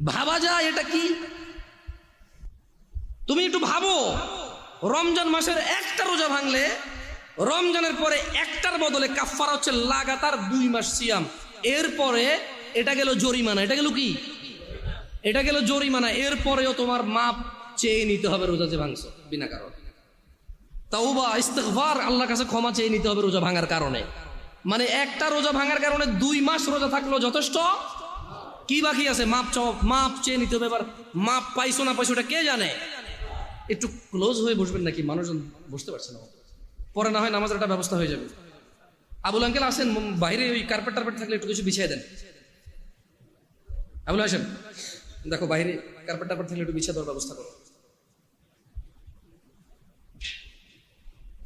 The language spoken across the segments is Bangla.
ভাবা যায় এটা কি? তুমি একটু ভাবো, রমজান মাসের একটা রোজা ভাঙলে রমজানের পরে একটার বদলে কাফারা হচ্ছে লাগাতার 2 মাস সিয়াম। এরপরে এটা গেল জরিমানা। এটা গেল কি? এটা গেল জরিমানা। এরপরেও তোমার মাপ চেয়ে নিতে হবে রোজা যে ভাঙছো বিনা কারণে। তাওবা ইস্তিগফার, আল্লাহর কাছে ক্ষমা চেয়ে নিতে হবে রোজা ভাঙার কারণে। মানে একটা রোজা ভাঙার কারণে 2 মাস রোজা থাকলো যথেষ্ট। কি বাকি আছে? মাপ চেয়ে নিতে হবে। এবার মাপ পাইছো না পাইছো ওটা কে জানে। একটু ক্লোজ হয়ে বসবেন নাকি? মানুষজন বসতে পারছে না, পরে না হয় নামাজের একটা ব্যবস্থা হয়ে যাবে। আবুল আঙ্কেল আসেন, বাইরে ওই কার্পেট টার্পেট থাকলে একটু কিছু বিছিয়ে দেন। আবুল আসেন, দেখো বাইরে কার্পেট টার্পেট থাকলে একটু বিছিয়ে দেওয়ার ব্যবস্থা করো।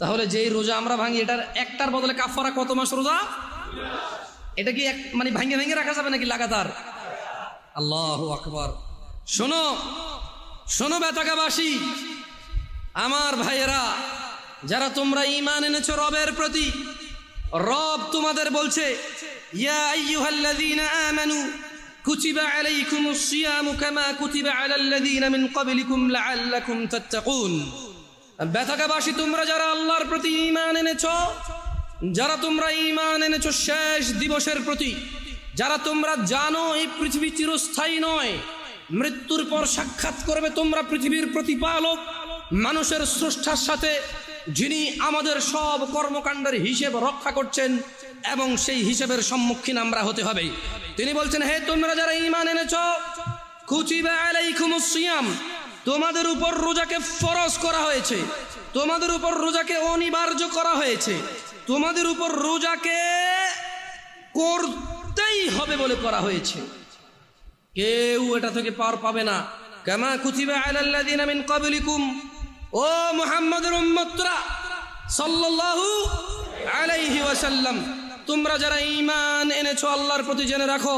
তাহলে যেই রোজা আমরা ভাঙি এটার একটার বদলে কাফারা কত মাস রোজা? এটা কি মানে ভাঙে ভেঙে রাখা যাবে নাকি লাগাতার? আল্লাহু আকবার। শোনো শোনো বেতাকাবাসী, আমার ভাইয়েরা, যারা তোমরা ঈমান এনেছো রবের প্রতি, রব তোমাদের বলছে ইয়া আইয়ুহাল্লাযীনা আমানু কুতিবা আলাইকুমুস সিয়ামু কামা কুতিবা আলাল্লাযীনা মিন ক্বাবলিকুম লাআল্লাকুম তাত্তাকুন। বেতাকাবাসী, তোমরা যারা আল্লাহর প্রতি ঈমান এনেছো, যারা তোমরা ঈমান এনেছো শেষ দিবসের প্রতি, যারা তোমরা জানো এই পৃথিবী চিরস্থায়ী নয়, মৃত্যুর পর সাক্ষাৎ করবে তোমরা পৃথিবীর প্রতিপালক মানুষের স্রষ্টার সাথে, যিনি আমাদের সব কর্মকাণ্ডের হিসেব রক্ষা করছেন এবং সেই হিসেবের সম্মুখীন আমরা হতে হবে। তিনি বলছেন, হে তোমরা যারা ঈমান এনেছো, কুতিবা আলাইকুমুস সিয়াম, তোমাদের উপর রোজাকে ফরজ করা হয়েছে, তোমাদের উপর রোজাকে অনিবার্য করা হয়েছে, তোমাদের উপর রোজাকে করতেই হবে বলে করা হয়েছে। কেউ এটা থেকে পার পাবে না। কামা কুতিবা আলাল্লাযীনা মিন ক্বাবলিকুম, ও মুহাম্মদের উম্মতরা সাল্লাল্লাহু আলাইহি ওয়াসাল্লাম, তোমরা যারা ঈমান এনেছো আল্লাহর প্রতি, জেনে রাখো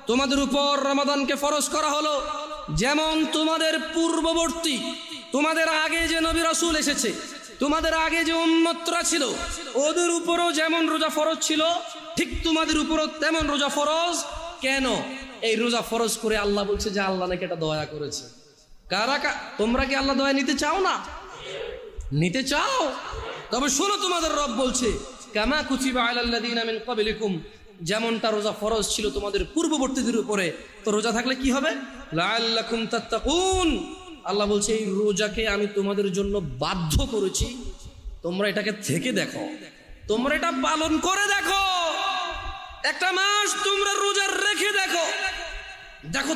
তোমাদের উপর রমাদানকে ফরজ করা হলো যেমন তোমাদের পূর্ববর্তী, তোমাদের আগে যে নবী রাসূল এসেছে, তোমাদের আগে যে উম্মতরা ছিল, ওদের উপরও যেমন রোজা ফরজ ছিল, ঠিক তোমাদের উপরও তেমন রোজা ফরজ। কেন এই রোজা ফরজ করে আল্লাহ বলছে যে আল্লাহ নাকি এটা দয়া করেছে। তোমরা কি আল্লাহ দয়া নিতে চাও না? নিতে চাও? তবে শোনো, তোমাদের রব বলছে কামা কুতিবা আলাল্লাযীনা মিন ক্বাবলিকুম, যেমনটা রোজা ফরজ ছিল তোমাদের পূর্ববর্তীদের উপরে, তো রোজা থাকলে কি হবে? লাআল্লাকুম তাত্তাকুন। আল্লাহ বলছে এই রোজাকে আমি তোমাদের জন্য বাধ্য করেছি, তোমরা এটাকে থেকে দেখো, তোমরা এটা পালন করে দেখো, একটা মাস তোমরা রোজা রেখে দেখো, দেখো